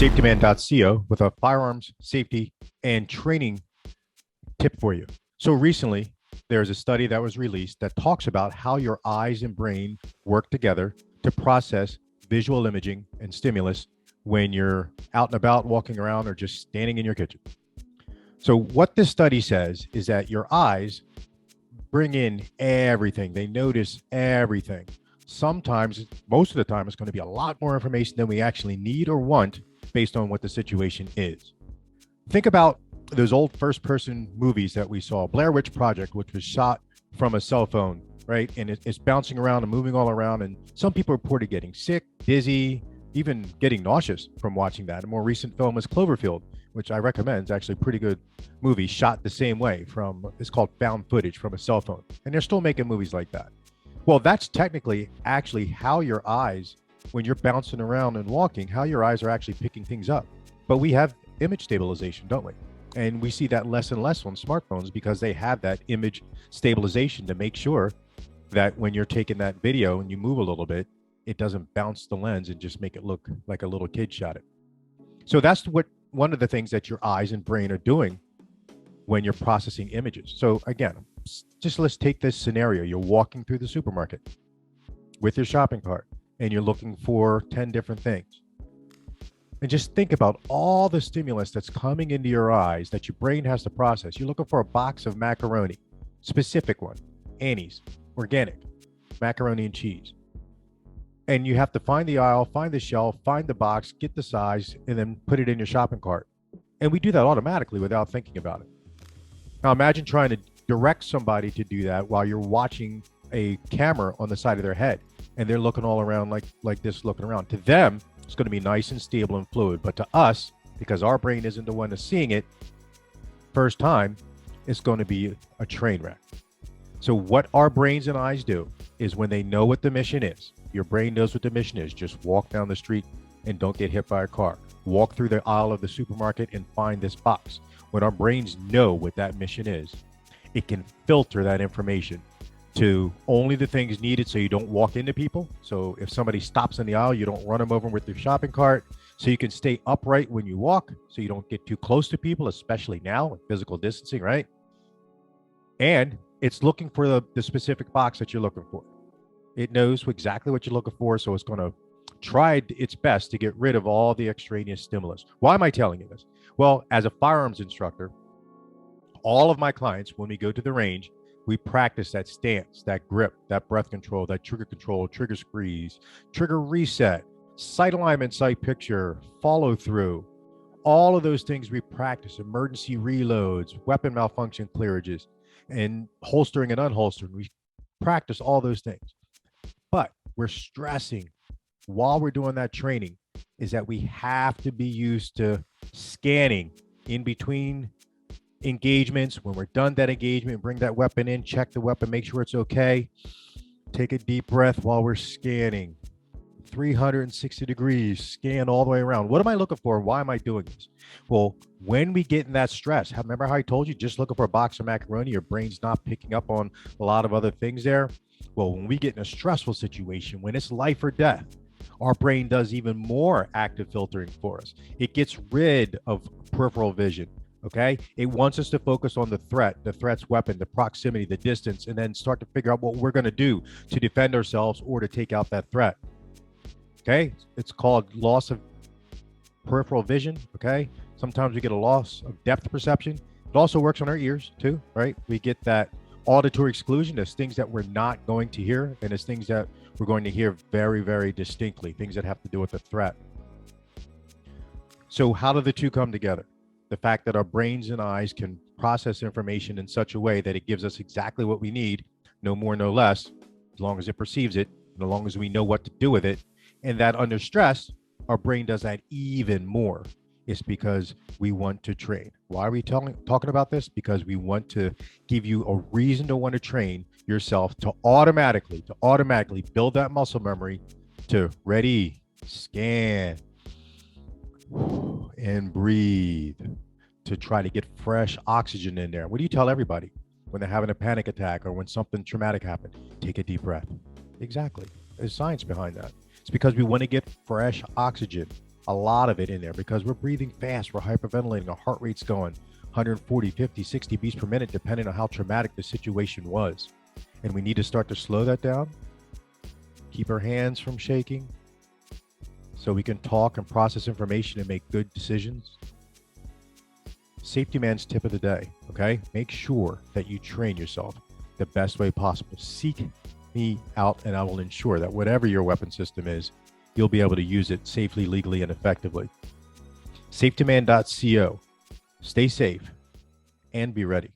safetyman.co with a firearms safety and training tip for you. So recently, there's a study that was released that talks about how your eyes and brain work together to process visual imaging and stimulus when you're out and about walking around or just standing in your kitchen. So what this study says is that your eyes bring in everything. They notice everything. Sometimes, most of the time, it's going to be a lot more information than we actually need or want based on what the situation is. Think about those old first-person movies that we saw, Blair Witch Project, which was shot from a cell phone, right? And it's bouncing around and moving all around. And some people reported getting sick, dizzy, even getting nauseous from watching that. A more recent film is Cloverfield, which I recommend. It's actually a pretty good movie, shot the same way it's called found footage from a cell phone. And they're still making movies like that. Well, that's technically actually how your eyes, when you're bouncing around and walking, how your eyes are actually picking things up. But we have image stabilization, don't we? And we see that less and less on smartphones because they have that image stabilization to make sure that when you're taking that video and you move a little bit, it doesn't bounce the lens and just make it look like a little kid shot it. So that's one of the things that your eyes and brain are doing when you're processing images. So again, just let's take this scenario. You're walking through the supermarket with your shopping cart and you're looking for 10 different things. And just think about all the stimulus that's coming into your eyes that your brain has to process. You're looking for a box of macaroni, specific one, Annie's, organic, macaroni and cheese. And you have to find the aisle, find the shelf, find the box, get the size, and then put it in your shopping cart. And we do that automatically without thinking about it. Now imagine trying to direct somebody to do that while you're watching a camera on the side of their head and they're looking all around like this, looking around. To them, it's going to be nice and stable and fluid. But to us, because our brain isn't the one that's seeing it first time, it's going to be a train wreck. So what our brains and eyes do is when they know what the mission is, your brain knows what the mission is. Just walk down the street and don't get hit by a car. Walk through the aisle of the supermarket and find this box. When our brains know what that mission is, it can filter that information to only the things needed so you don't walk into people. So if somebody stops in the aisle, you don't run them over with your shopping cart. So you can stay upright when you walk so you don't get too close to people, especially now with physical distancing, right? And it's looking for the specific box that you're looking for. It knows exactly what you're looking for, so it's going to try its best to get rid of all the extraneous stimulus. Why am I telling you this? Well, as a firearms instructor, all of my clients, when we go to the range, we practice that stance, that grip, that breath control, that trigger control, trigger squeeze, trigger reset, sight alignment, sight picture, follow through. All of those things we practice, emergency reloads, weapon malfunction clearages, and holstering and unholstering. We practice all those things. But we're stressing while we're doing that training is that we have to be used to scanning in between engagements. When we're done that engagement, bring that weapon in, check the weapon, make sure it's okay. Take a deep breath while we're scanning. 360 degrees, scan all the way around. What am I looking for? Why am I doing this? Well, when we get in that stress, remember how I told you, just looking for a box of macaroni, your brain's not picking up on a lot of other things there. Well, when we get in a stressful situation, when it's life or death, our brain does even more active filtering for us. It gets rid of peripheral vision. Okay. It wants us to focus on the threat's weapon, the proximity, the distance, and then start to figure out what we're going to do to defend ourselves or to take out that threat. Okay. It's called loss of peripheral vision. Okay. Sometimes we get a loss of depth perception. It also works on our ears too, right? We get that auditory exclusion. There's things that we're not going to hear, and there's things that we're going to hear very, very distinctly, things that have to do with the threat. So how do the two come together? The fact that our brains and eyes can process information in such a way that it gives us exactly what we need, no more, no less, as long as it perceives it, and as long as we know what to do with it. And that under stress, our brain does that even more. It's because we want to train. Why are we talking about this? Because we want to give you a reason to want to train yourself to automatically build that muscle memory to ready, scan, and breathe, to try to get fresh oxygen in there. What do you tell everybody when they're having a panic attack or when something traumatic happened? Take a deep breath. Exactly. There's science behind that. It's because we want to get fresh oxygen. a lot of it in there because we're breathing fast, we're hyperventilating, our heart rate's going 140, 50, 60 beats per minute, depending on how traumatic the situation was. And we need to start to slow that down, keep our hands from shaking so we can talk and process information and make good decisions. Safety man's tip of the day, okay? Make sure that you train yourself the best way possible. Seek me out and I will ensure that whatever your weapon system is, you'll be able to use it safely, legally, and effectively. Safetyman.co. Stay safe and be ready.